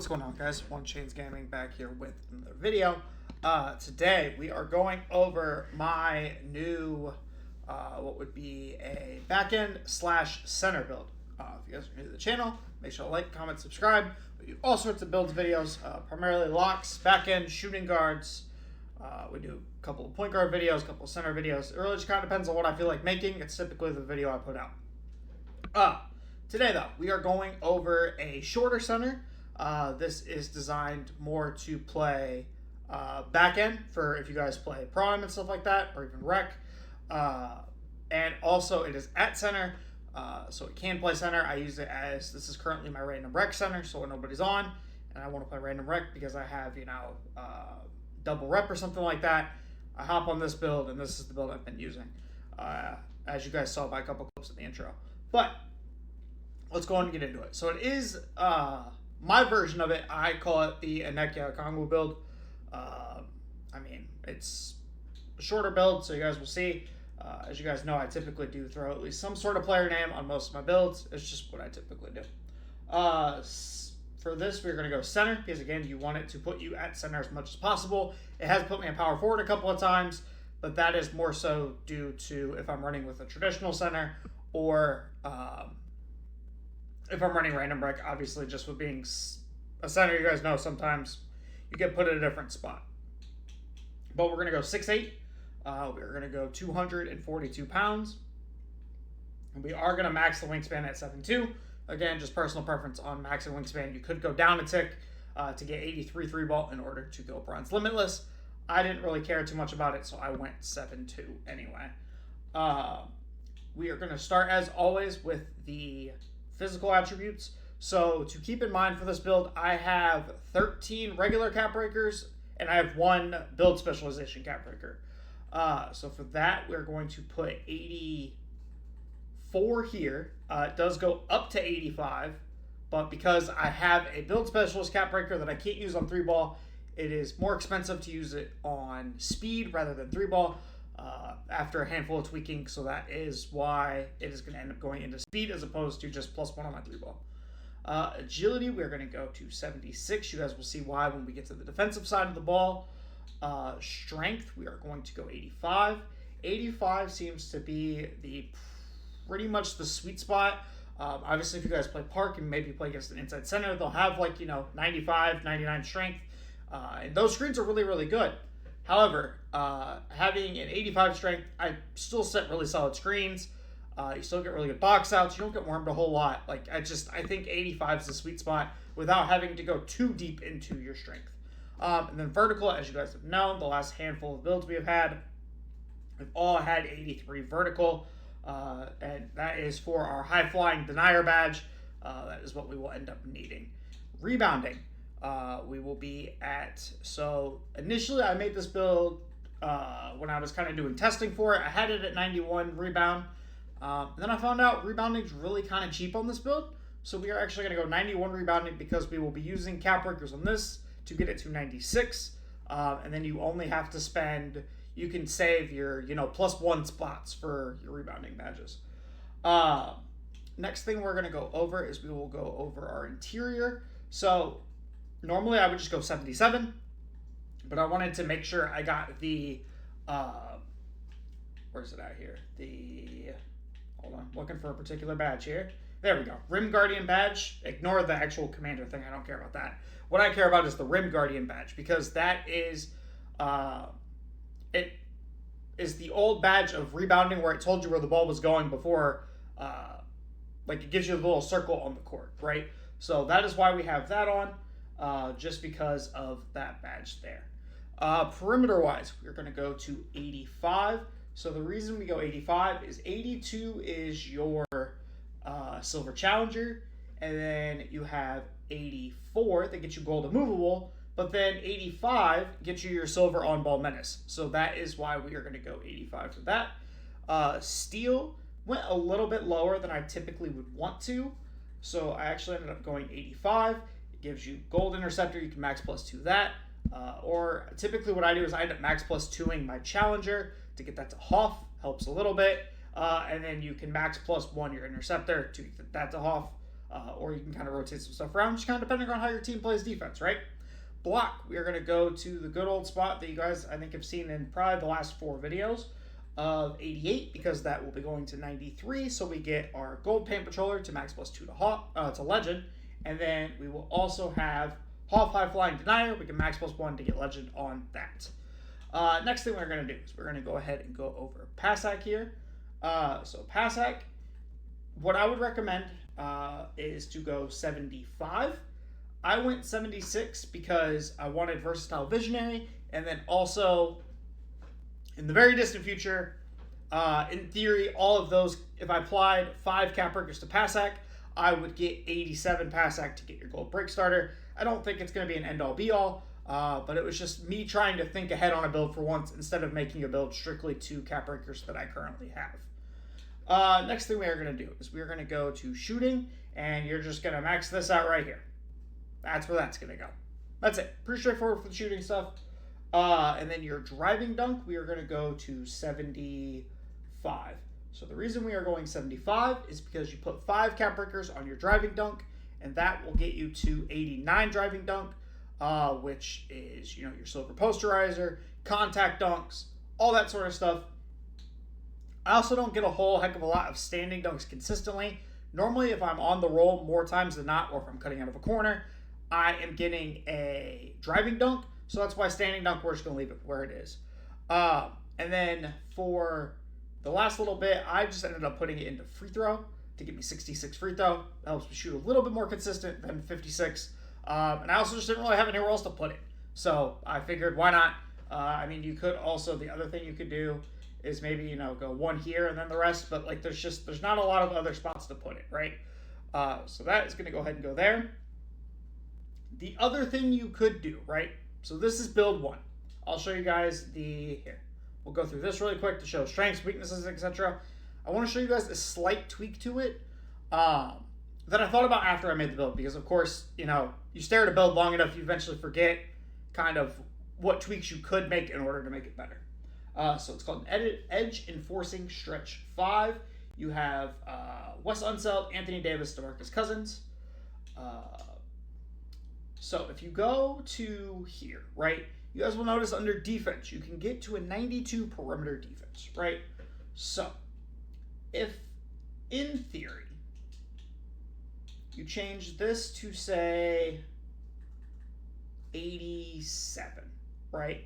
what's going on, guys? One Chains Gaming back here with another video. Today we are going over my new what would be a backend / center build. If you guys are new to the channel, make sure to like, comment, subscribe. We do all sorts of builds videos, primarily locks, backend, shooting guards. We do a couple of point guard videos, a couple of center videos. It really just kind of depends on what I feel like making. It's typically the video I put out. Today, though, we are going over a shorter center. This is designed more to play backend for if you guys play prime and stuff like that, or even rec. And also, it is at center, so it can play center. I use it as this is currently my random rec center, so when nobody's on, and I want to play random rec because I have double rep or something like that. I hop on this build, and this is the build I've been using, as you guys saw by a couple clips in the intro. But let's go on and get into it. So it is my version of it. I call it the Anekia Kongwu build. I mean, it's a shorter build, so you guys will see. As you guys know, I typically do throw at least some sort of player name on most of my builds. It's just what I typically do. For this, we're going to go center, because again, you want it to put you at center as much as possible. It has put me in power forward a couple of times, but that is more so due to if I'm running with a traditional center, or if I'm running random rec. Obviously, just with being a center, you guys know sometimes you get put in a different spot. But we're going to go 6'8". We're going to go 242 pounds. And we are going to max the wingspan at 7'2". Again, just personal preference on maxing wingspan. You could go down a tick to get 83 3-ball in order to go bronze limitless. I didn't really care too much about it, so I went 7'2" anyway. We are going to start, as always, with the physical attributes. So to keep in mind for this build, I have 13 regular cap breakers, and I have 1 build specialization cap breaker. So for that, we're going to put 84 here. It does go up to 85, but because I have a build specialist cap breaker that I can't use on 3-ball, it is more expensive to use it on speed rather than 3-ball. After a handful of tweaking, so that is why it is going to end up going into speed as opposed to just +1 on my 3-ball. Agility, we're going to go to 76. You guys will see why when we get to the defensive side of the ball. Strength, we are going to go 85. 85 seems to be pretty much the sweet spot. Obviously, if you guys play park and maybe play against an inside center, they'll have 95, 99 strength. And those screens are really, really good. However, having an 85 strength, I still set really solid screens. You still get really good box outs. You don't get warmed a whole lot. I think 85 is the sweet spot without having to go too deep into your strength. And then vertical, as you guys have known, the last handful of builds we have had, we've all had 83 vertical. And that is for our high flying denier badge. That is what we will end up needing. Rebounding. We will be at, so initially I made this build when I was kind of doing testing for it. I had it at 91 rebound. Then I found out rebounding is really kind of cheap on this build. So we are actually going to go 91 rebounding because we will be using cap breakers on this to get it to 96. And then you only have to spend, you can save your, +1 spots for your rebounding badges. Next thing we're going to go over is we will go over our interior. So normally I would just go 77, but I wanted to make sure I got the, where's it at here? Hold on, looking for a particular badge here. There we go, Rim Guardian badge. Ignore the actual commander thing, I don't care about that. What I care about is the Rim Guardian badge, because that is, it is the old badge of rebounding where it told you where the ball was going before, it gives you a little circle on the court, right? So that is why we have that on. Just because of that badge there. Perimeter-wise, we're going to go to 85. So the reason we go 85 is 82 is your Silver Challenger, and then you have 84 that gets you Gold Immovable, but then 85 gets you your Silver On-Ball Menace. So that is why we are going to go 85 for that. Steel went a little bit lower than I typically would want to, so I actually ended up going 85. Gives you Gold Interceptor, you can max +2 that. Or typically what I do is I end up max +2ing my Challenger to get that to Hoff, helps a little bit. And then you can max +1 your Interceptor to get that to Hoff. or you can kind of rotate some stuff around, just kind of depending on how your team plays defense, right? Block, we are going to go to the good old spot that you guys, I think, have seen in probably the last 4 videos of 88, because that will be going to 93, so we get our gold paint patroller to max +2 to legend, and then we will also have high flying denier. We can max +1 to get legend on that. Next thing we're going to do is we're going to go ahead and go over Passac here. So Passac, what I would recommend is to go 75. I went 76 because I wanted versatile visionary, and then also in the very distant future, in theory, all of those, if I applied 5 cap breakers to Passac, I would get 87 Passac to get your gold break starter. I don't think it's going to be an end-all be-all, but it was just me trying to think ahead on a build for once instead of making a build strictly to cap breakers that I currently have. Next thing we are going to do is we are going to go to shooting, and you're just going to max this out right here. That's where that's going to go. That's it. Pretty straightforward for the shooting stuff. And then your driving dunk, we are going to go to 75. So the reason we are going 75 is because you put 5 cap breakers on your driving dunk, and that will get you to 89 driving dunk, which is, your silver posterizer, contact dunks, all that sort of stuff. I also don't get a whole heck of a lot of standing dunks consistently. Normally, if I'm on the roll more times than not, or if I'm cutting out of a corner, I am getting a driving dunk. So that's why standing dunk, we're just going to leave it where it is. And then for the last little bit, I just ended up putting it into free throw to give me 66 free throw. That helps me shoot a little bit more consistent than 56. And I also just didn't really have anywhere else to put it. So I figured, why not? You could also, the other thing you could do is maybe, go 1 here and then the rest. But there's not a lot of other spots to put it, right? So that is going to go ahead and go there. The other thing you could do, right? So this is build 1. I'll show you guys here. We'll go through this really quick to show strengths, weaknesses, etc. I want to show you guys a slight tweak to it that I thought about after I made the build, because of course, you stare at a build long enough, you eventually forget kind of what tweaks you could make in order to make it better. So it's called an Edge Enforcing Stretch 5. You have Wes Unseld, Anthony Davis, DeMarcus Cousins. So if you go to here, right, you guys will notice under defense, you can get to a 92 perimeter defense, right? So if, in theory, you change this to, say, 87, right?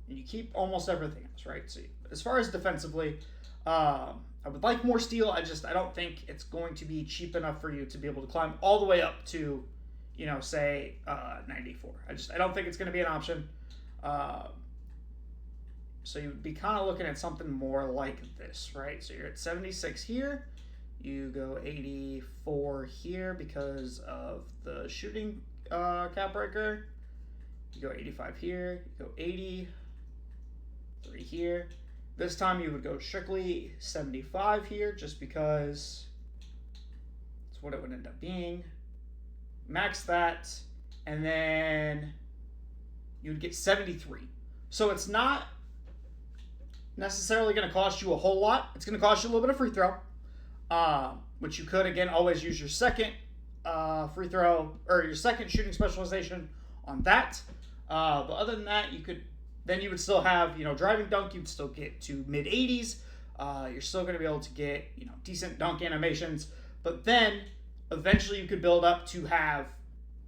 And you keep almost everything else, right? So as far as defensively, I would like more steel. I don't think it's going to be cheap enough for you to be able to climb all the way up to, say 94. I don't think it's going to be an option. So you would be kind of looking at something more like this, right? So you're at 76 here. You go 84 here because of the shooting cap breaker. You go 85 here. You go 83 here. This time you would go strictly 75 here just because it's what it would end up being. Max that, and then you would get 73. So it's not necessarily going to cost you a whole lot. It's going to cost you a little bit of free throw, which you could, again, always use your second free throw, or your second shooting specialization on that. But other than that, you would still have, driving dunk, you'd still get to mid-80s. You're still going to be able to get, decent dunk animations. But then eventually you could build up to have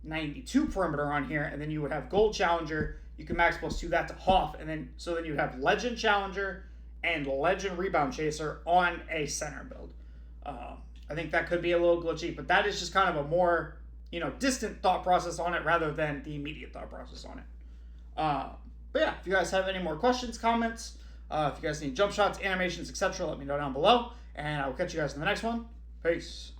92 perimeter on here, and then you would have gold challenger. You can max +2 that to Hoff, and then you would have legend challenger and legend rebound chaser on a center build. I think that could be a little glitchy, but that is just kind of a more distant thought process on it rather than the immediate thought process on it. But yeah, if you guys have any more questions, comments, if you guys need jump shots, animations, etc., let me know down below, and I will catch you guys in the next one. Peace.